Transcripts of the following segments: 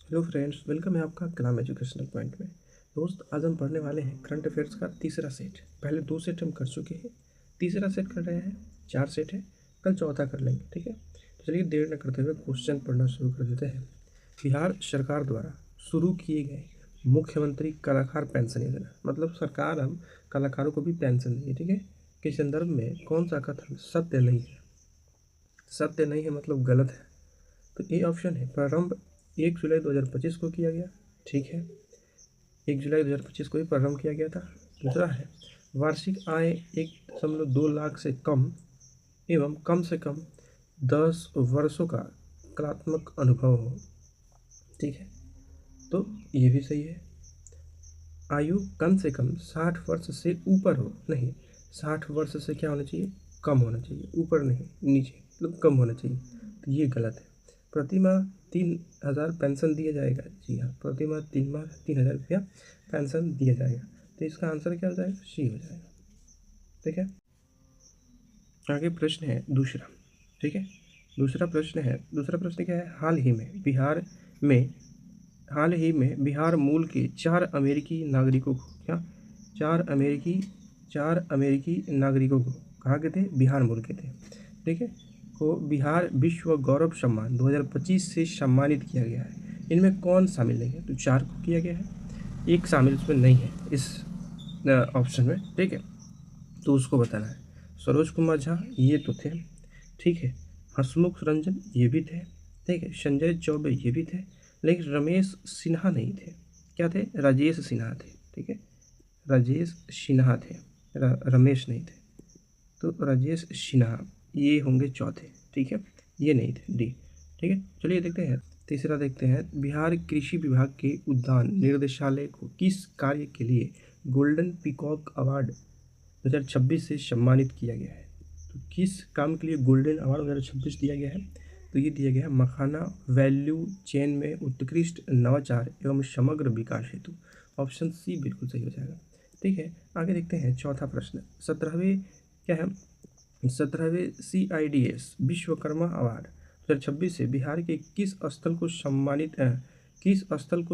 Hello friends, welcome है आपका कलाम educational point में। दोस्त, आज हम पढ़ने वाले हैं करंट अफेयर्स का तीसरा सेट। पहले 2 सेट हम कर चुके हैं, तीसरा सेट कर रहे हैं। 4 सेट है, कल चौथा कर लेंगे। ठीक है, तो चलिए देर न करते हुए क्वेश्चन पढ़ना शुरू कर देते हैं। बिहार सरकार द्वारा शुरू किए गए मुख्यमंत्री कलाकार पेंशन योजना, मतलब सरकार हम कलाकारों को भी पेंशन देगी। ठीक है, के संदर्भ में कौन सा कथन सत्य नहीं है? सत्य नहीं है मतलब गलत है। तो ए ऑप्शन है, प्रारंभ 1 जुलाई 2025 को किया गया। ठीक है, 1 जुलाई 2025 को ही प्रारंभ किया गया था। दूसरा है, वार्षिक आय 1.2 लाख से कम एवं कम से कम 10 वर्षों का कलात्मक अनुभव हो। ठीक है, तो ये भी सही है। आयु कम से कम 60 वर्ष से ऊपर हो, नहीं 60 वर्ष से क्या होना चाहिए? कम होना चाहिए, ऊपर नहीं नीचे, मतलब कम होना चाहिए। तो ये गलत है। प्रतिमाह 3,000 पेंशन दिया जाएगा। जी हाँ, प्रतिमाह 3,000 रुपया पेंशन दिया जाएगा। तो इसका आंसर क्या हो जाएगा? सी हो जाएगा। ठीक है, आगे प्रश्न है दूसरा। ठीक है, दूसरा प्रश्न क्या है? हाल ही में बिहार मूल के 4 अमेरिकी नागरिकों को चार अमेरिकी नागरिकों को कहाँ के थे? बिहार मूल के थे। ठीक है, को बिहार विश्व गौरव सम्मान 2025 से सम्मानित किया गया है। इनमें कौन शामिल नहीं है? तो 4 को किया गया है, एक शामिल इसमें नहीं है इस ऑप्शन में। ठीक है, तो उसको बताना है। सरोज कुमार झा ये तो थे। ठीक है, हसमुख रंजन ये भी थे। ठीक है, संजय चौबे ये भी थे, लेकिन रमेश सिन्हा नहीं थे। क्या थे? राजेश सिन्हा थे। ठीक है, राजेश सिन्हा थे, रमेश नहीं थे। तो राजेश सिन्हा ये होंगे चौथे। ठीक है, ये नहीं थे, डी। ठीक है, चलिए देखते हैं तीसरा। देखते हैं, बिहार कृषि विभाग के उद्यान निर्देशालय को किस कार्य के लिए गोल्डन पीकॉक अवार्ड 2026 से सम्मानित किया गया है? तो किस काम के लिए गोल्डन अवार्ड 2026 दिया गया है? तो ये दिया गया है मखाना वैल्यू चेन में उत्कृष्ट नवाचार एवं समग्र विकास हेतु। ऑप्शन सी बिल्कुल सही हो जाएगा। ठीक है, आगे देखते हैं चौथा प्रश्न। 17वें CIDS विश्वकर्मा अवार्ड 2026 से बिहार के किस स्थल को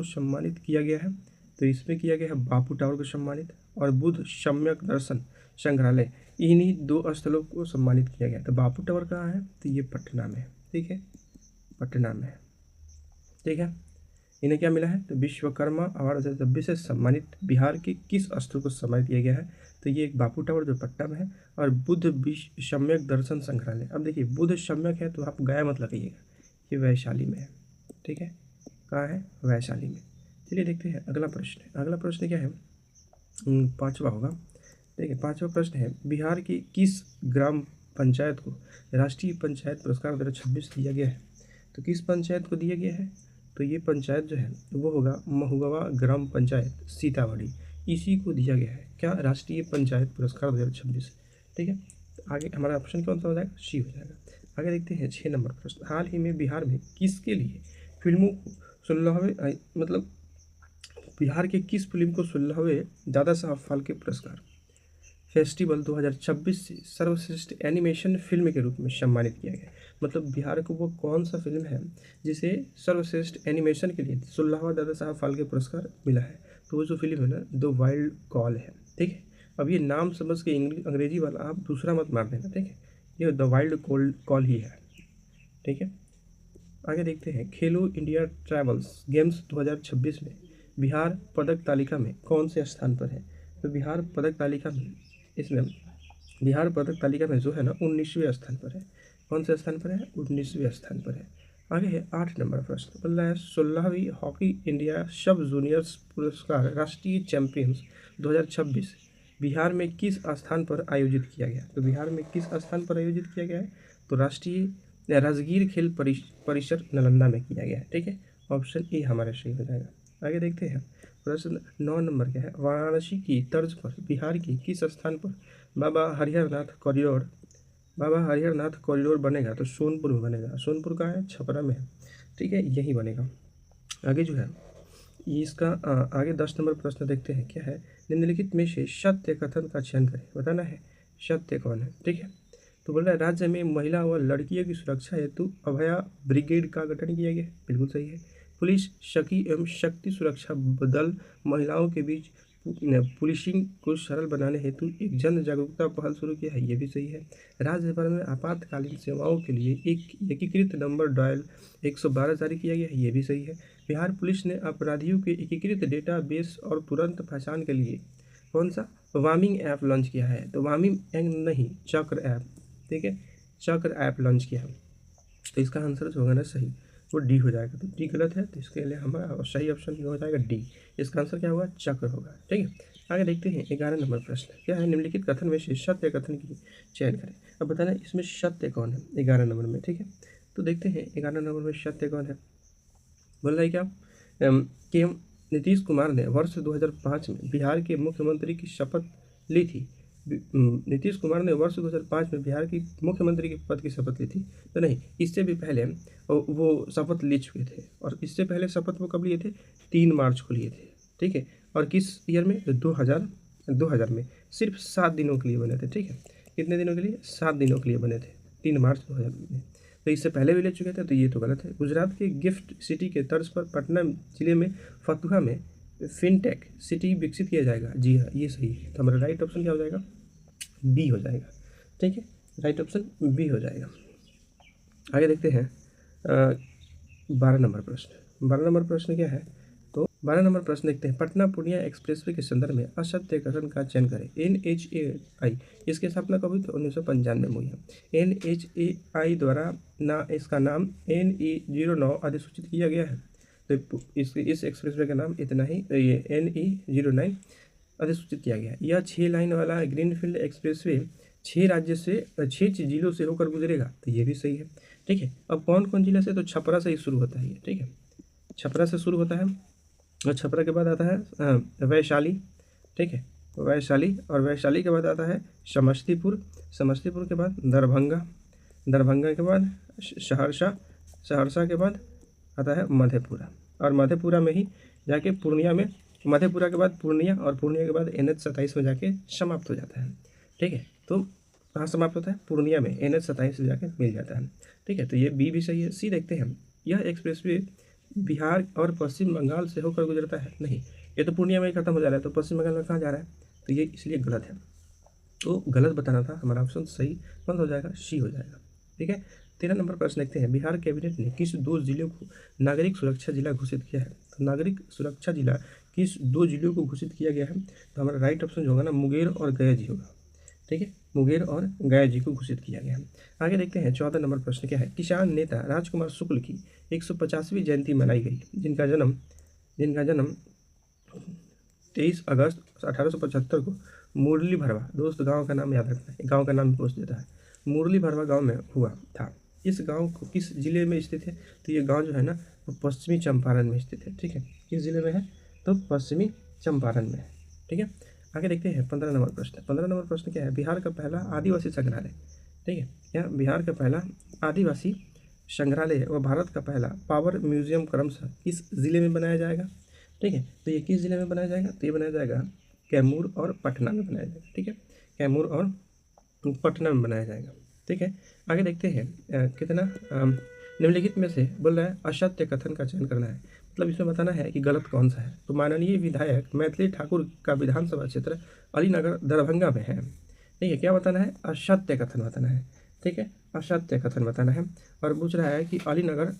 सम्मानित किया गया है? तो इसमें किया गया है बापू टावर को सम्मानित और बुद्ध सम्यक दर्शन संग्रहालय, इन्हीं 2 स्थलों को सम्मानित किया गया। तो बापू टावर कहाँ है? तो ये पटना में है। ठीक है, पटना में है। ठीक है, इन्हें क्या मिला है? तो विश्वकर्मा अवार्ड 2026 से सम्मानित बिहार के किस स्थल को सम्मानित किया गया है? तो ये एक बापू टावर जो पटना में है, और बुद्ध विश्व सम्यक दर्शन संग्रहालय। अब देखिए, बुद्ध सम्यक है तो आप गया मत लगाइएगा, ये वैशाली में है। ठीक है, कहाँ है? वैशाली में। चलिए देखते हैं अगला प्रश्न। अगला प्रश्न क्या है? 5वां होगा। देखिए, 5वां प्रश्न है, बिहार की किस ग्राम पंचायत को राष्ट्रीय पंचायत पुरस्कार 2026 दिया गया है? तो किस पंचायत को दिया गया है? तो ये पंचायत जो है वो होगा महुआ ग्राम पंचायत सीतामढ़ी, इसी को दिया गया है क्या? राष्ट्रीय पंचायत पुरस्कार 2026। ठीक है, तो आगे हमारा ऑप्शन कौन सा हो जाएगा? सी हो जाएगा। आगे देखते हैं 6 नंबर प्रश्न। हाल ही में बिहार में किसके लिए फिल्मों को 16वें मतलब बिहार के किस फिल्म को 16वें दादा साहब फाल्के पुरस्कार फेस्टिवल 2026 से सर्वश्रेष्ठ एनिमेशन फिल्म के रूप में सम्मानित किया गया? मतलब बिहार को वो कौन सा फिल्म है जिसे सर्वश्रेष्ठ एनिमेशन के लिए 16वां दादा साहब फाल्के पुरस्कार मिला है? तो वो जो फिल्म है ना, द वाइल्ड कॉल है। ठीक है, अब ये नाम समझ के अंग्रेजी वाला आप दूसरा मत मार देना। ठीक है, ये द वाइल्ड कॉल ही है। ठीक है, आगे देखते हैं, खेलो इंडिया ट्रैवल्स गेम्स 2026 में बिहार पदक तालिका में कौन से स्थान पर है? तो बिहार पदक तालिका में जो है ना 19वें स्थान पर है। कौन से स्थान पर है? 19वें स्थान पर है। आगे है 8 नंबर प्रश्न। बोल रहा है 16वीं हॉकी इंडिया सब जूनियर्स पुरस्कार राष्ट्रीय चैंपियंस 2026 बिहार में किस स्थान पर आयोजित किया गया? तो बिहार में किस स्थान पर आयोजित किया गया है? तो राजगीर खेल परिसर नालंदा में किया गया है। ठीक है, ऑप्शन ए हमारा सही हो जाएगा। आगे देखते हैं प्रश्न 9 नंबर क्या है? वाराणसी की तर्ज पर बिहार की किस स्थान पर बाबा हरिहरनाथ कॉरिडोर बनेगा? तो सोनपुर में बनेगा। सोनपुर कहाँ है? छपरा में है। ठीक है, यही बनेगा। आगे जो है इसका आगे 10 नंबर प्रश्न देखते हैं, क्या है? निम्नलिखित में से सत्य कथन का चयन करें। बताना है सत्य कौन है। ठीक है, तो बोल रहा है राज्य में महिला व लड़कियों की सुरक्षा हेतु अभया ब्रिगेड का गठन किया गया है। बिल्कुल सही है। पुलिस शकी एवं शक्ति सुरक्षा दल महिलाओं के बीच पुलिसिंग को सरल बनाने हेतु एक जन जागरूकता पहल शुरू किया है, ये भी सही है। राज्य भर में आपातकालीन सेवाओं के लिए एक एकीकृत नंबर डायल 112 जारी किया गया है, ये भी सही है। बिहार पुलिस ने अपराधियों के एकीकृत डेटाबेस और तुरंत पहचान के लिए कौन सा वार्मिंग ऐप लॉन्च किया है, तो वार्मिंग नहीं, चक्र ऐप, ठीक है, चक्र ऐप लॉन्च किया है। तो इसका आंसर जो होगा ना सही वो डी हो जाएगा, तो डी गलत है, तो इसके लिए हमारा सही ऑप्शन हो जाएगा डी। इसका आंसर क्या होगा, चक्र होगा। ठीक है, आगे देखते हैं 11 नंबर प्रश्न क्या है, निम्नलिखित कथन में से सत्य कथन की चयन करें। अब बताना इसमें सत्य कौन है 11 नंबर में। ठीक है, तो देखते हैं 11 नंबर में सत्य कौन है। बोल रहा है क्या कि नीतीश कुमार ने वर्ष 2005 में बिहार के मुख्यमंत्री की शपथ ली थी। नीतीश कुमार ने वर्ष 2005 में बिहार की मुख्यमंत्री के पद की शपथ ली थी, तो नहीं, इससे भी पहले वो शपथ ले चुके थे। और इससे पहले शपथ वो कब लिए थे, 3 मार्च को लिए थे। ठीक है, और किस ईयर में, 2000 में सिर्फ 7 दिनों के लिए बने थे। ठीक है, कितने दिनों के लिए, 7 दिनों के लिए बने थे, 3 मार्च 2000 में। तो इससे पहले भी ले चुके थे, तो ये तो गलत है। गुजरात के गिफ्ट सिटी के तर्ज पर पटना जिले में फतुहा में फिनटेक सिटी विकसित किया जाएगा। जी हाँ, ये सही है। तो हमारा राइट ऑप्शन क्या हो जाएगा, बी हो जाएगा। ठीक है, राइट ऑप्शन बी हो जाएगा। आगे देखते हैं 12 नंबर प्रश्न। 12 नंबर प्रश्न क्या है, तो 12 नंबर प्रश्न देखते हैं, पटना पूर्णिया एक्सप्रेसवे के संदर्भ में असत्य कथन का चयन करें। NHAI इसकी स्थापना कब हुई, तो 1995 में हुई है। NHAI द्वारा इसका नाम NE09 अधिसूचित किया गया है। तो इस एक्सप्रेसवे का नाम इतना ही, ये NE09 अधिसूचित किया गया है। यह 6 लाइन वाला ग्रीनफील्ड एक्सप्रेसवे 6 राज्य से 6 जिलों से होकर गुजरेगा, तो ये भी सही है। ठीक है, अब कौन कौन जिला से, तो छपरा से ही शुरू होता है ये। ठीक है, छपरा से शुरू होता है, और छपरा के बाद आता है वैशाली। ठीक है, वैशाली, और वैशाली के बाद आता है समस्तीपुर, समस्तीपुर के बाद दरभंगा, दरभंगा के बाद सहरसा, सहरसा के बाद आता है मधेपुरा, और मधेपुरा में ही जाके पूर्णिया में, मधेपुरा के बाद पूर्णिया, और पूर्णिया के बाद NH27 में जाके समाप्त हो जाता है। ठीक है, तो कहाँ समाप्त होता है, पूर्णिया में, NH27 में जाके मिल जाता है। ठीक है, तो ये बी भी सही है। सी देखते हैं, यह एक्सप्रेसवे बिहार और पश्चिम बंगाल से होकर गुजरता है। नहीं, ये तो पूर्णिया में ही खत्म हो जा रहा है, तो पश्चिम बंगाल में कहाँ जा रहा है, तो ये इसलिए गलत है। तो गलत बताना था, हमारा ऑप्शन सही कौन हो जाएगा, सी हो जाएगा। ठीक है, 13 नंबर प्रश्न देखते हैं, बिहार कैबिनेट ने किस 2 जिलों को नागरिक सुरक्षा जिला घोषित किया है। तो नागरिक सुरक्षा जिला किस 2 जिलों को घोषित किया गया है, तो हमारा राइट ऑप्शन जो होगा ना, मुंगेर और गया जी होगा। ठीक है, मुंगेर और गया जी को घोषित किया गया है। आगे देखते हैं 14 नंबर प्रश्न क्या है, किसान नेता राजकुमार शुक्ल की 150वीं जयंती मनाई गई, जिनका जन्म 23 अगस्त 1875 को मुरली भरवा, दोस्त गांव का नाम याद रखना है, गांव का नाम पूछ देता है, मुरली भरवा गांव में हुआ था। इस गांव को किस जिले में स्थित है, तो ये गांव जो है ना वो पश्चिमी चंपारण में स्थित है। ठीक है, किस जिले में है, तो पश्चिमी चंपारण में है। ठीक है, आगे देखते हैं 15 नंबर प्रश्न। 15 नंबर प्रश्न क्या है, बिहार का पहला आदिवासी संग्रहालय। ठीक है, यह बिहार का पहला आदिवासी संग्रहालय व भारत का पहला पावर म्यूजियम क्रमशः किस जिले में बनाया जाएगा। ठीक है, तो ये किस जिले में बनाया जाएगा, तो ये बनाया जाएगा कैमूर और पटना में बनाया जाएगा। ठीक है, कैमूर और पटना में बनाया जाएगा। ठीक है, आगे देखते हैं कितना निम्नलिखित में से बोल रहा है असत्य कथन का चयन करना है, मतलब इसमें बताना है कि गलत कौन सा है। तो माननीय विधायक मैथिली ठाकुर का विधानसभा क्षेत्र अलीनगर दरभंगा में है। ठीक है, क्या बताना है, असत्य कथन बताना है। ठीक है, असत्य कथन बताना है, और पूछ रहा है कि अलीनगर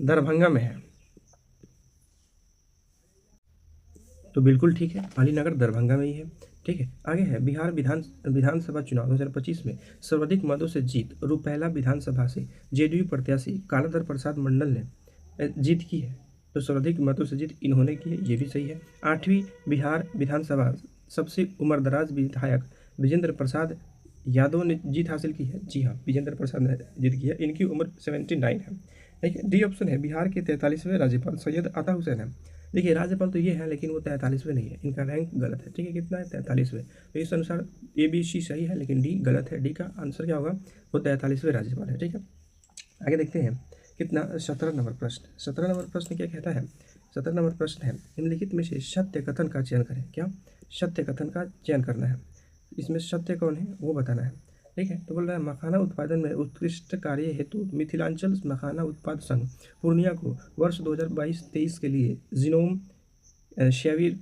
दरभंगा में है, तो बिल्कुल ठीक है, अलीनगर दरभंगा में ही है। ठीक है, आगे है बिहार विधानसभा चुनाव 2025 में सर्वाधिक मतों से जीत रूपैला विधानसभा से JDU प्रत्याशी कालाधर प्रसाद मंडल ने जीत की है, तो सर्वाधिक मतों से जीत इन्होंने की है, ये भी सही है। 8वीं बिहार विधानसभा सबसे उम्रदराज विधायक विजेंद्र प्रसाद यादव ने जीत हासिल की है। जी हाँ, विजेंद्र प्रसाद ने जीत की है, इनकी उम्र 79 है। ठीक है, डी ऑप्शन है, बिहार के 43वें राज्यपाल सैयद अता हुसैन है। देखिए राज्यपाल तो ये है, लेकिन वो 43वें नहीं है, इनका रैंक गलत है। ठीक है, कितना है, 43वें। तो इस अनुसार ABC सही है, लेकिन डी गलत है। डी का आंसर क्या होगा, वो 43वें राज्यपाल है। ठीक है, आगे देखते हैं कितना 17 नंबर प्रश्न। 17 नंबर प्रश्न क्या कहता है, 17 नंबर प्रश्न है, निम्नलिखित में से सत्य कथन का चयन करें। क्या, सत्य कथन का चयन करना है, इसमें सत्य कौन है वो बताना है। ठीक है। तो बोल रहा है मखाना उत्पादन में उत्कृष्ट कार्य हेतु मिथिलांचल मखाना उत्पाद संघ पूर्णिया को वर्ष 2022-23 के लिए जिनोम शेविर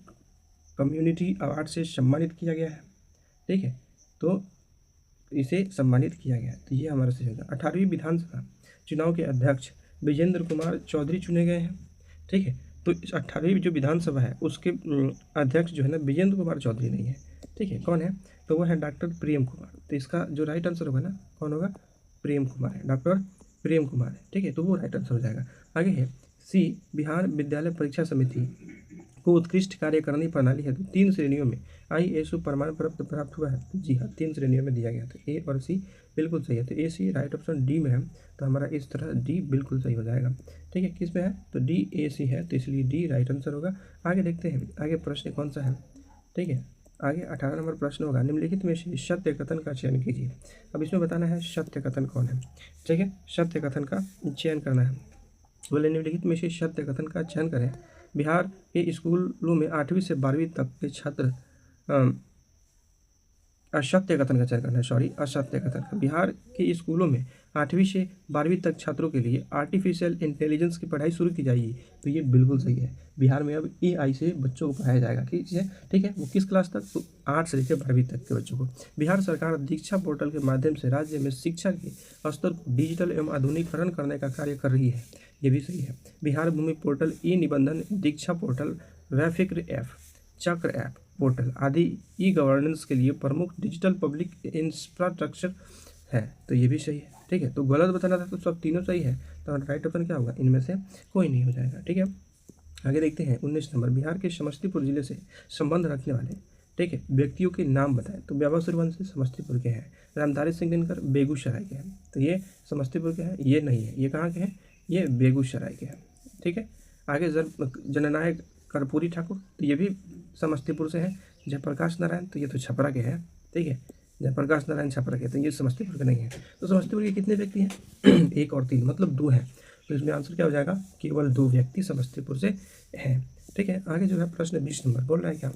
कम्युनिटी अवार्ड से सम्मानित किया गया है। ठीक है, तो इसे सम्मानित किया गया। तो ये हमारा सही होगा। 18वीं विधानसभा चुनाव के अध्यक्ष विजेंद्र कुमार चौधरी चुने गए हैं। ठीक है, तो इस 18वीं जो विधानसभा है उसके अध्यक्ष जो है ना विजेंद्र कुमार चौधरी नहीं है। ठीक है, कौन है? तो वो है डॉक्टर प्रेम कुमार। तो इसका जो राइट आंसर होगा ना, कौन होगा? प्रेम कुमार है, डॉक्टर प्रेम कुमार है। ठीक है, तो वो राइट आंसर हो जाएगा। आगे है सी, बिहार विद्यालय परीक्षा समिति को उत्कृष्ट कार्यकारिणी प्रणाली है तो 3 श्रेणियों में IASU प्रमाण प्राप्त हुआ है। तो जी हाँ, 3 श्रेणियों में दिया गया। तो ए और सी बिल्कुल सही है। तो ए सी राइट ऑप्शन डी में है, तो हमारा इस तरह डी बिल्कुल सही हो जाएगा। ठीक है, किस में है? तो डी ए सी है, तो इसलिए डी राइट आंसर होगा। आगे देखते हैं आगे प्रश्न कौन सा है। ठीक है, आगे 18 नंबर प्रश्न होगा, निम्नलिखित में से सत्य कथन का चयन कीजिए। अब इसमें बताना है सत्य कथन कौन है। ठीक है, सत्य कथन का चयन करना है। बोले निम्नलिखित में से सत्य कथन का चयन करें। बिहार के स्कूलों में 8वीं से 12वीं तक के छात्र असत्य कथन का चयन करना है, सॉरी असत्य कथन का। बिहार के स्कूलों में 8वीं से 12वीं तक छात्रों के लिए आर्टिफिशियल इंटेलिजेंस की पढ़ाई शुरू की जाएगी। तो ये बिल्कुल सही है। बिहार में अब AI से बच्चों को पढ़ाया जाएगा। ठीक है, वो किस क्लास तक? तो 8 से लेकर 12वीं तक के बच्चों को। बिहार सरकार दीक्षा पोर्टल के माध्यम से राज्य में शिक्षा के स्तर को डिजिटल एवं आधुनिकीकरण करने का कार्य कर रही है। ये भी सही है। बिहार भूमि पोर्टल, निबंधन, दीक्षा पोर्टल, वैफिक्र ऐप, चक्र ऐप पोर्टल आदि गवर्नेंस के लिए प्रमुख डिजिटल पब्लिक इंफ्रास्ट्रक्चर है। तो ये भी सही है। ठीक है, तो गलत बताना था तो सब तीनों सही है। तो राइट ऑप्शन क्या होगा? इनमें से कोई नहीं हो जाएगा। ठीक है, आगे देखते हैं 19 नंबर, बिहार के समस्तीपुर जिले से संबंध रखने वाले ठीक है व्यक्तियों के नाम बताएं। तो व्यावा सूर्यवंशी समस्तीपुर के हैं, रामधारी सिंह दिनकर बेगूसराय के हैं। तो ये समस्तीपुर के हैं, ये नहीं है। ये कहाँ के हैं? ये बेगूसराय के हैं। ठीक है, आगे जननायक कर्पूरी ठाकुर, तो ये भी समस्तीपुर से है। जयप्रकाश नारायण, तो ये तो छपरा के हैं। ठीक है, जयप्रकाश नारायण छपरा के, तो ये समस्तीपुर के नहीं है। तो समस्तीपुर के कितने व्यक्ति हैं? 1 और 3, मतलब 2 हैं। तो इसमें आंसर क्या हो जाएगा? केवल 2 व्यक्ति समस्तीपुर से हैं। ठीक है, आगे जो है प्रश्न 20 नंबर बोल रहा है क्या?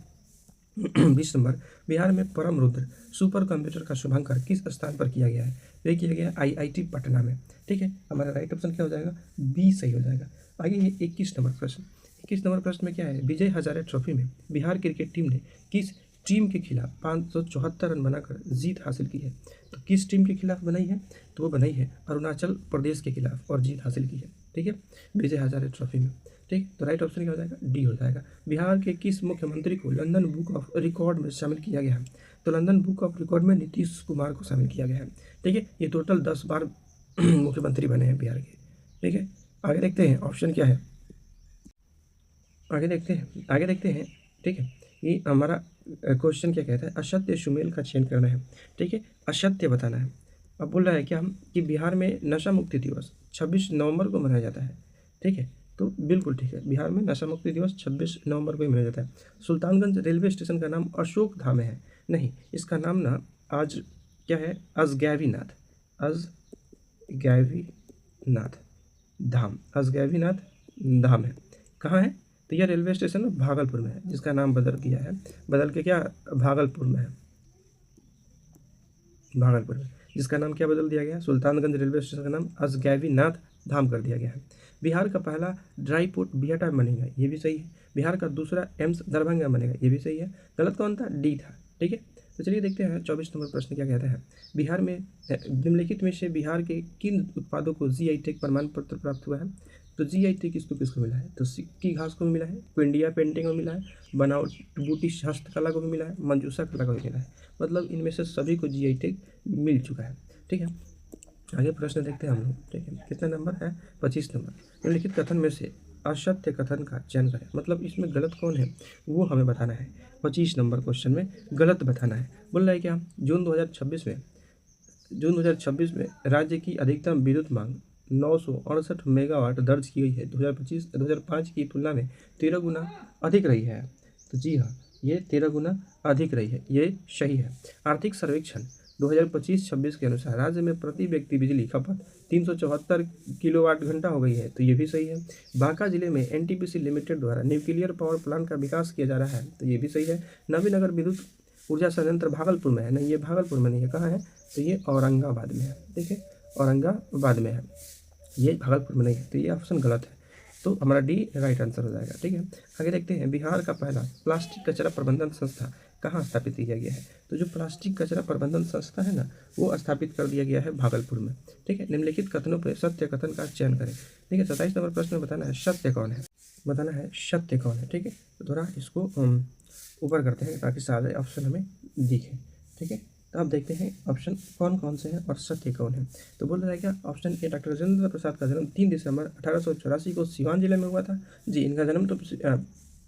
20 नंबर, बिहार में परम रुद्र सुपर कंप्यूटर का शुभारंभ किस स्थान पर किया गया है? ये किया गया IIT पटना में। ठीक है, हमारा राइट ऑप्शन क्या हो जाएगा? बी सही हो जाएगा। आगे ये 21 नंबर प्रश्न। 21 नंबर प्रश्न में क्या है? विजय हजारे ट्रॉफी में बिहार क्रिकेट टीम ने किस टीम के खिलाफ 574 रन बनाकर जीत हासिल की है? तो किस टीम के खिलाफ बनाई है? तो वो बनाई है अरुणाचल प्रदेश के खिलाफ और जीत हासिल की है। ठीक है, विजय हजारे ट्रॉफी में। ठीक, तो राइट ऑप्शन क्या हो जाएगा? डी हो जाएगा। बिहार के किस मुख्यमंत्री को लंदन बुक ऑफ रिकॉर्ड में शामिल किया गया है? तो लंदन बुक ऑफ रिकॉर्ड में नीतीश कुमार को शामिल किया गया है। ठीक है, ये टोटल 10 बार मुख्यमंत्री बने हैं बिहार के। ठीक है, आगे देखते हैं ऑप्शन क्या है। आगे देखते हैं। ठीक है, ये हमारा क्वेश्चन क्या कहता है? असत्य सुमेल का चयन करना है। ठीक है, असत्य बताना है। अब बोल रहा है क्या हम कि बिहार में नशा मुक्ति दिवस 26 नवंबर को मनाया जाता है। ठीक है, तो बिल्कुल ठीक है, बिहार में नशा मुक्ति दिवस 26 नवंबर को ही मनाया जाता है। सुल्तानगंज रेलवे स्टेशन का नाम अशोक धाम है? नहीं, इसका नाम ना आज क्या है? अजगैवीनाथ धाम है। कहाँ है? तो यह रेलवे स्टेशन भागलपुर में है, जिसका नाम बदल के क्या भागलपुर में है, भागलपुर में, जिसका नाम क्या बदल दिया गया? सुल्तानगंज रेलवे स्टेशन का नाम अजगैवीनाथ धाम कर दिया गया है। बिहार का पहला ड्राई पोर्ट बिहटा बनेगा, ये भी सही है। बिहार का दूसरा एम्स दरभंगा बनेगा, ये भी सही है। गलत कौन था? डी था। ठीक है, तो चलिए देखते हैं 24 नंबर प्रश्न क्या कहता है। बिहार में निम्नलिखित में से बिहार के किन उत्पादों को GI टैग प्रमाण पत्र प्राप्त हुआ है? तो GI टैग किसको मिला है? तो सिक्की घास को भी मिला है, इंडिया पेंटिंग को मिला है, बनावट बूटी हस्तकला को भी मिला है, मंजूषा कला को भी मिला है। मतलब इनमें से सभी को GI टैग मिल चुका है। ठीक है, आगे प्रश्न देखते हैं हम लोग। ठीक है, कितना नंबर है? 25 नंबर। निम्नलिखित कथन में से असत्य कथन का चयन करें। मतलब इसमें गलत कौन है वो हमें बताना है। 25 नंबर क्वेश्चन में गलत बताना है। बोल रहा है क्या? जून 2026 में राज्य की अधिकतम विद्युत मांग 968 मेगावाट दर्ज की गई है। 2005 की तुलना में 13 गुना अधिक रही है। तो जी हाँ, ये 13 गुना अधिक रही है, ये सही है। आर्थिक सर्वेक्षण 2025-26 के अनुसार राज्य में प्रति व्यक्ति बिजली खपत 374 किलोवाट घंटा हो गई है। तो ये भी सही है। बांका जिले में NTPC लिमिटेड द्वारा न्यूक्लियर पावर प्लांट का विकास किया जा रहा है। तो ये भी सही है। नवीनगर विद्युत ऊर्जा संयंत्र भागलपुर में है, नहीं ये भागलपुर में नहीं है, कहाँ है, तो ये औरंगाबाद में है। ठीक है, औरंगाबाद में है, ये भागलपुर में नहीं है, तो ये ऑप्शन गलत है। तो हमारा डी राइट आंसर हो जाएगा। ठीक है, आगे देखते हैं, बिहार का पहला प्लास्टिक कचरा प्रबंधन संस्था कहाँ स्थापित किया गया है। तो जो प्लास्टिक कचरा प्रबंधन संस्था है ना, वो स्थापित कर दिया गया है भागलपुर में। ठीक है, निम्नलिखित कथनों पर सत्य कथन का चयन करें। ठीक है, 27 नंबर प्रश्न में बताना है सत्य कौन है, बताना है सत्य कौन है। ठीक है, तो थोड़ा इसको ऊपर करते हैं ताकि सारे ऑप्शन हमें दिखे। ठीक है, तो आप देखते हैं ऑप्शन कौन कौन से हैं और सत्य कौन है। तो बोल रहा है क्या, option A, doctor Rajendra Prasad का जन्म 3 दिसंबर 1884 को सिवान जिले में हुआ था। जी, इनका जन्म तो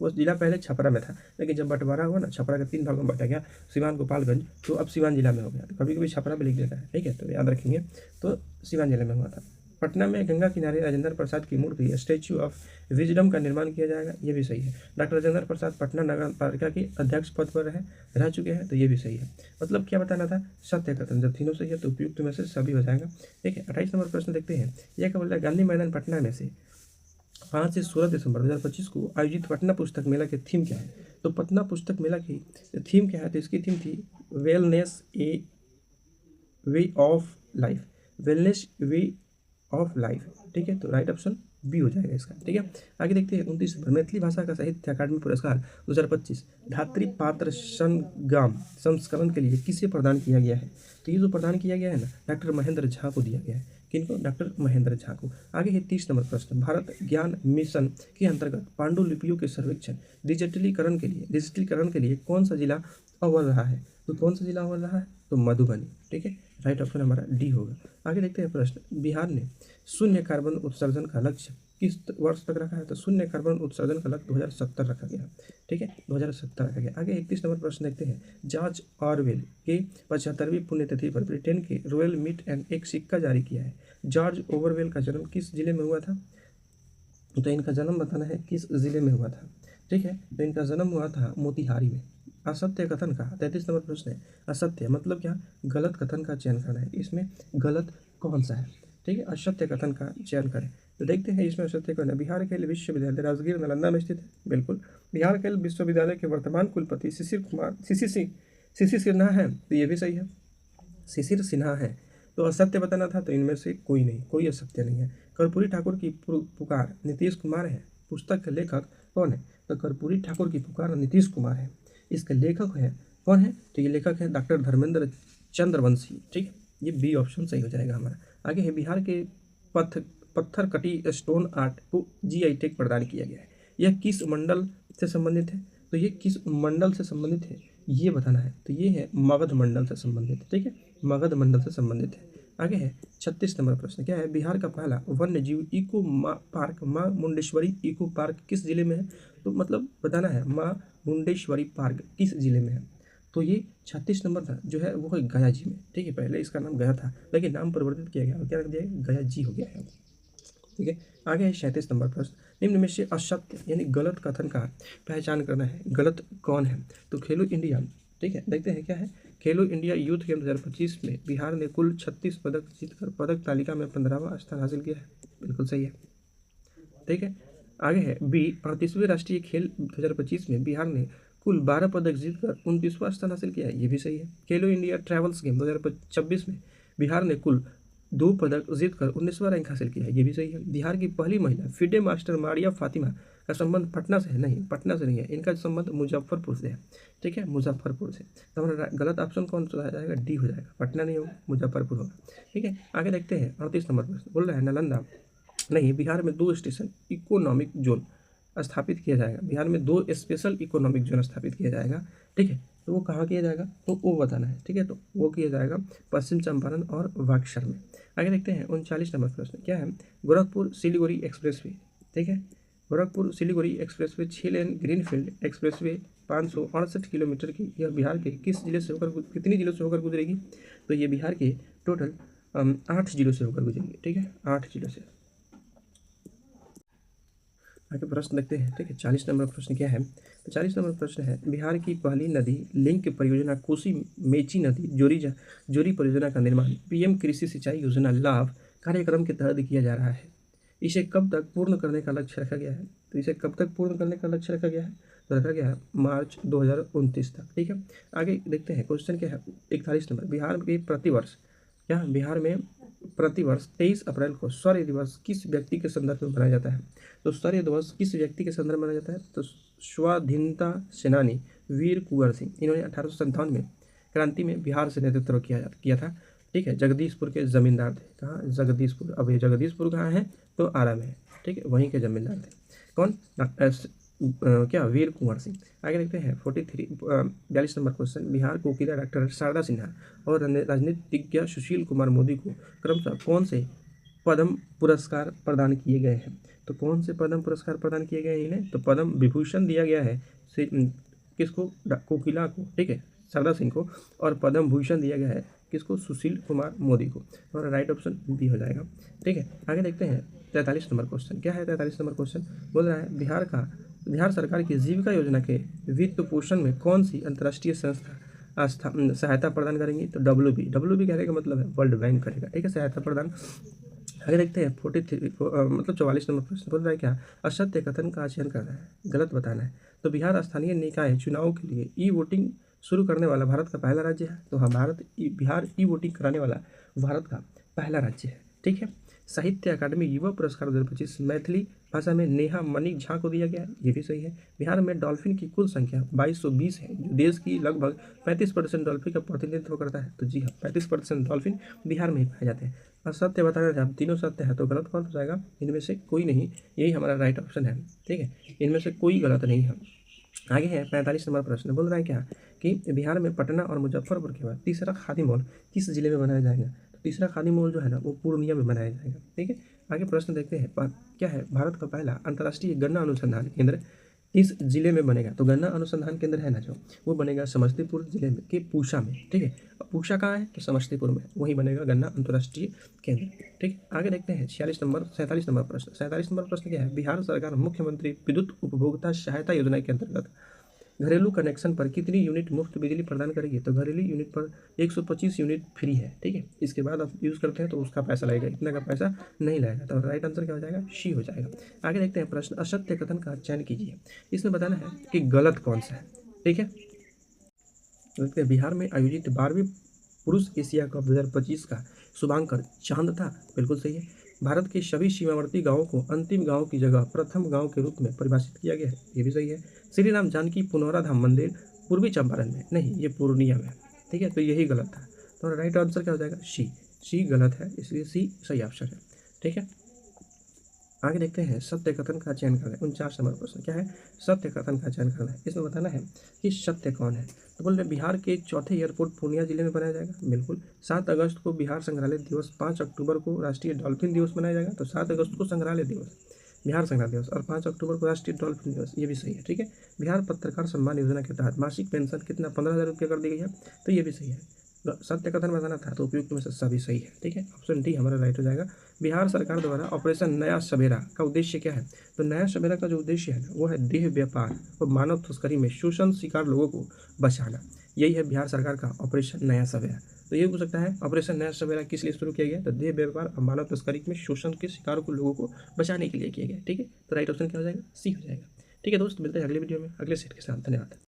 वो जिला पहले छपरा में था, लेकिन जब बंटवारा हुआ ना, छपरा के 3 भागों में बटा गया, सिवान गोपालगंज, तो अब सिवान जिला में हो गया। तो कभी कभी छपरा भी लिख देता है, ठीक है, तो याद रखेंगे। तो सिवान जिले में हुआ था। पटना में गंगा किनारे राजेंद्र प्रसाद की मूर्ति स्टैच्यू ऑफ विजडम का निर्माण किया जाएगा, ये भी सही है। डॉक्टर राजेंद्र प्रसाद पटना नगर पालिका के अध्यक्ष पद पर रह चुके हैं, तो ये भी सही है। मतलब क्या बताना था, सत्य कथन। जब तीनों सही है तो उपयुक्त में से सभी हो जाएगा। ठीक है, 28 नंबर प्रश्न देखते हैं। यह क्या बोल रहा है, गांधी मैदान पटना में से 5 से 16 दिसंबर 2025 को आयोजित पटना पुस्तक मेला की थीम क्या है। तो पटना पुस्तक मेला की थीम क्या है, तो इसकी थीम थी wellness A way of life, wellness way of life. ठीक है, तो राइट ऑप्शन बी हो जाएगा इसका। ठीक है, आगे देखते हैं 29 नंबर, मैथिली भाषा का साहित्य अकादमी पुरस्कार 2025 धात्री पात्र संग्राम संस्करण के लिए किसे प्रदान किया गया है। तो ये जो प्रदान किया गया है ना, डॉक्टर महेंद्र झा को दिया गया है। किनको, डॉक्टर महेंद्र झा को। आगे है 30 नंबर प्रश्न, भारत ज्ञान मिशन के अंतर्गत पांडुलिपियों के सर्वेक्षण डिजिटलीकरण के लिए कौन सा जिला अव्वल रहा है। तो कौन सा जिला अव्वल रहा है, तो मधुबनी। ठीक है, राइट ऑप्शन हमारा डी होगा। आगे देखते हैं प्रश्न, बिहार ने शून्य कार्बन उत्सर्जन का लक्ष्य किस वर्ष तक रखा है। तो शून्य कार्बन उत्सर्जन का लक्ष्य 2070 रखा गया। ठीक है, 2070 रखा गया। आगे 31 नंबर प्रश्न देखते हैं, जॉर्ज ऑरवेल के 75वीं पुण्यतिथि पर ब्रिटेन के रॉयल मिट एंड एक सिक्का जारी किया है। जॉर्ज ऑरवेल का जन्म किस जिले में हुआ था। तो इनका जन्म बताना है किस जिले में हुआ था। ठीक है, तो इनका जन्म हुआ था मोतिहारी में। असत्य कथन का 33 नंबर प्रश्न है, असत्य मतलब क्या, गलत कथन का चयन करना है। इसमें गलत कौन सा है। ठीक है, असत्य कथन का चयन करें। तो देखते हैं इसमें असत्य कौन है। बिहार खेल विश्वविद्यालय राजगीर नालंदा में स्थित है, बिल्कुल। बिहार खेल विश्वविद्यालय के वर्तमान कुलपति शिशिर सिन्हा है, तो ये भी सही है, शिशिर सिन्हा है। तो असत्य बताना था, तो इनमें से कोई नहीं, कोई असत्य नहीं है। कर्पूरी ठाकुर की पुकार नीतीश कुमार है, पुस्तक के लेखक कौन है। तो कर्पूरी ठाकुर की पुकार नीतीश कुमार है, इसके लेखक है कौन है, तो ये लेखक है डॉक्टर धर्मेंद्र चंद्रवंशी। ठीक है, ये बी ऑप्शन सही हो जाएगा हमारा। आगे है, बिहार के पत्थर कटी स्टोन आर्ट को जीआई टैग प्रदान किया गया है, यह किस मंडल से संबंधित है। तो ये किस मंडल से संबंधित है, ये बताना है। तो ये है मगध मंडल से संबंधित। ठीक है, मगध मंडल से संबंधित है। आगे है 36 नंबर प्रश्न, क्या है, बिहार का पहला वन्य जीव इको पार्क माँ मुंडेश्वरी इको पार्क किस जिले में है। तो मतलब बताना है माँ मुंडेश्वरी पार्क किस जिले में है। तो ये 36 नंबर था जो है, वो है गया जी में। ठीक है, पहले इसका नाम गया था, लेकिन नाम परिवर्तित किया गया और क्या रख दिया गया, गया जी हो गया है। ठीक है, आगे है 37 नंबर प्रश्न, निम्न में से असत्य यानी गलत कथन का पहचान करना है, गलत कौन है। तो खेलो इंडिया, ठीक है, देखते हैं क्या है, खेलो इंडिया यूथ गेम 2025 में बिहार ने कुल 36 पदक जीतकर पदक तालिका में 15वां स्थान हासिल किया है, बिल्कुल सही है। ठीक है, आगे है बी, 38वें राष्ट्रीय खेल 2025 में बिहार ने कुल 12 पदक जीतकर 29वां स्थान हासिल किया है, ये भी सही है। खेलो इंडिया ट्रैवल्स गेम 2026 में बिहार ने कुल 2 पदक जीतकर 19वां रैंक हासिल किया है, ये भी सही है। बिहार की पहली महिला फिडे मास्टर मारिया फातिमा का संबंध पटना से है, नहीं पटना से नहीं है, इनका संबंध मुजफ्फरपुर से है। ठीक है, मुजफ्फरपुर से। तो हमारा गलत ऑप्शन कौन सा जाएगा, डी हो जाएगा, पटना नहीं होगा, मुजफ्फरपुर होगा। ठीक है, आगे देखते हैं 38 नंबर प्रश्न, बोल रहा है नालंदा नहीं, बिहार में 2 स्टेशन इकोनॉमिक जोन स्थापित किया जाएगा। बिहार में 2 स्पेशल इकोनॉमिक जोन स्थापित किया जाएगा। ठीक है, तो वो कहाँ किया जाएगा, तो वो बताना है। ठीक है, तो वो किया जाएगा पश्चिम चंपारण और बक्सर में। आगे देखते हैं 39 नंबर प्रश्न, क्या है, गोरखपुर सिलीगुड़ी एक्सप्रेसवे। ठीक है, Gorakhpur Siliguri expressway 6 lane greenfield expressway 568 kilometre की, यह बिहार के किस जिले से होकर, कितनी जिलों से होकर गुजरेगी। तो ये बिहार के टोटल 8 जिलों से होकर गुजरेगी। ठीक है, 8 जिलों से। आगे प्रश्न देखते हैं। ठीक है, 40 नंबर प्रश्न क्या है, तो 40 नंबर प्रश्न है, बिहार की पहली नदी लिंक परियोजना कोसी मेची नदी जोरी परियोजना का निर्माण पीएम कृषि सिंचाई योजना लाभ कार्यक्रम के तहत किया जा रहा है, इसे कब तक पूर्ण करने का लक्ष्य रखा गया है। तो इसे कब तक पूर्ण करने का लक्ष्य रखा गया है, तो रखा गया है मार्च 2029 तक। ठीक है, आगे देखते हैं क्वेश्चन क्या है 41 नंबर। बिहार के प्रतिवर्ष क्या बिहार में प्रतिवर्ष 23 अप्रैल को स्वर्ण दिवस किस व्यक्ति के संदर्भ में मनाया जाता है? तो स्वर्ण दिवस किस व्यक्ति के संदर्भ में मनाया जाता है? तो स्वाधीनता सेनानी वीर कुंवर सिंह, इन्होंने 1857 में क्रांति में बिहार से नेतृत्व किया था। ठीक है, जगदीशपुर के जमींदार थे। कहाँ? जगदीशपुर। अब ये जगदीशपुर कहाँ है? तो आरा में है। ठीक है, वहीं के जमींदार थे। कौन? क्या? वीर कुंवर सिंह। आगे देखते हैं 42 नंबर क्वेश्चन। बिहार कोकिला डॉक्टर शारदा सिन्हा और राजनीतिज्ञ सुशील कुमार मोदी को क्रमशः कौन से पद्म पुरस्कार प्रदान किए गए हैं? तो कौन से पद्म पुरस्कार प्रदान किए गए हैं इन्हें? तो पद्म विभूषण दिया गया है किसको? कोकिला को। ठीक है, शारदा सिंह को। और पद्म भूषण दिया गया है किसको? सुशील कुमार मोदी को। हमारा राइट ऑप्शन बी हो जाएगा। ठीक है, आगे देखते हैं 43 नंबर क्वेश्चन। क्या है 43 नंबर क्वेश्चन? बोल रहा है बिहार सरकार की जीविका योजना के वित्त पोषण में कौन सी अंतर्राष्ट्रीय संस्था सहायता प्रदान करेंगी? तो WB कहने का मतलब है वर्ल्ड बैंक करेगा। ठीक है, सहायता प्रदान। आगे देखते हैं 44 नंबर प्रश्न। बोल रहा है क्या? असत्य कथन का चयन करना है, गलत बताना है। तो बिहार स्थानीय निकाय चुनाव के लिए ई वोटिंग शुरू करने वाला भारत का पहला राज्य है। तो हाँ, बिहार ई वोटिंग कराने वाला भारत का पहला राज्य है। ठीक है, साहित्य अकादमी युवा पुरस्कार 2025 मैथिली भाषा में नेहा मणिक झा को दिया गया है, ये भी सही है। बिहार में डॉल्फिन की कुल संख्या 2220 है, जो देश की लगभग 35% डॉल्फिन का प्रतिनिधित्व करता है। तो जी हाँ, 35% डॉल्फिन बिहार में ही पाए जाते हैं। और सत्य बताना जब तीनों सत्य है तो गलत कौन हो जाएगा? इनमें से कोई नहीं, यही हमारा राइट ऑप्शन है। ठीक है, इनमें से कोई गलत नहीं है। आगे है 45 नंबर प्रश्न। बोल रहा है क्या कि बिहार में पटना और मुजफ्फरपुर के बाद तीसरा खादी मॉल किस जिले में बनाया जाएगा? तो तीसरा खादी मॉल जो है ना वो पूर्णिया में बनाया जाएगा। ठीक है, आगे प्रश्न देखते हैं क्या है? भारत का पहला अंतर्राष्ट्रीय गन्ना अनुसंधान केंद्र इस जिले में बनेगा? तो गन्ना अनुसंधान केंद्र है ना जो, वो बनेगा समस्तीपुर जिले में के पूसा में। ठीक है, पूसा कहाँ है? तो समस्तीपुर में, वहीं बनेगा गन्ना अंतर्राष्ट्रीय केंद्र। ठीक, आगे देखते हैं 47 नंबर प्रश्न। 47 नंबर प्रश्न क्या है? बिहार सरकार मुख्यमंत्री विद्युत उपभोक्ता सहायता योजना के अंतर्गत घरेलू कनेक्शन पर कितनी यूनिट मुफ्त बिजली प्रदान करेगी? तो घरेलू यूनिट पर 125 यूनिट फ्री है। ठीक है, इसके बाद आप यूज़ करते हैं तो उसका पैसा लगेगा, इतना का पैसा नहीं लगेगा। तो राइट आंसर क्या हो जाएगा? सी हो जाएगा। आगे देखते हैं प्रश्न। असत्य कथन का चयन कीजिए। इसमें बताना है कि गलत कौन सा है। ठीक है, देखते हैं बिहार में आयोजित 12वीं पुरुष एशिया कप 2025 का शुभांकर चांद था, बिल्कुल सही है। भारत के सभी सीमावर्ती गांवों को अंतिम गांव की जगह प्रथम गांव के रूप में परिभाषित किया गया है, ये भी सही है। श्री राम जानकी पुनौरा धाम मंदिर पूर्वी चंपारण में नहीं, ये पूर्णिया में। ठीक है, तो यही गलत था। तो राइट आंसर क्या हो जाएगा? सी गलत है, इसलिए सी सही ऑप्शन है। ठीक है, आगे देखते हैं सत्य कथन का चयन करना है। 49 नंबर प्रश्न क्या है? सत्य कथन का चयन करना है। इसमें बताना है कि सत्य कौन है। तो बोल रहे बिहार के चौथे एयरपोर्ट पूर्णिया जिले में बनाया जाएगा, बिल्कुल। 7 अगस्त को बिहार संग्रहालय दिवस, 5 अक्टूबर को राष्ट्रीय डॉल्फिन दिवस मनाया जाएगा। तो 7 अगस्त को संग्रहालय दिवस, बिहार संग्रहालय दिवस, और 5 अक्टूबर को राष्ट्रीय डॉल्फिन दिवस, ये भी सही है। ठीक है, बिहार पत्रकार सम्मान योजना के तहत मासिक पेंशन कितना 15,000 रुपये कर दी गई है, तो ये भी सही है। सत्य कथन बताना था तो उपयुक्त में से सभी सही है। ठीक है, ऑप्शन डी हमारा राइट हो जाएगा। बिहार सरकार द्वारा ऑपरेशन नया सवेरा का उद्देश्य क्या है? तो नया सवेरा का जो उद्देश्य है ना वो है देह व्यापार और मानव तस्करी में शोषण शिकार लोगों को बचाना। यही है बिहार सरकार का ऑपरेशन नया सवेरा। तो ये हो सकता है ऑपरेशन नया सवेरा किस लिए शुरू किया गया? तो देह व्यापार और मानव तस्करी में शोषण के शिकारों को लोगों को बचाने के लिए किया गया। ठीक है, तो राइट ऑप्शन क्या हो जाएगा? सी हो जाएगा। ठीक है दोस्त, मिलते हैं अगले वीडियो में अगले सेट के साथ। धन्यवाद।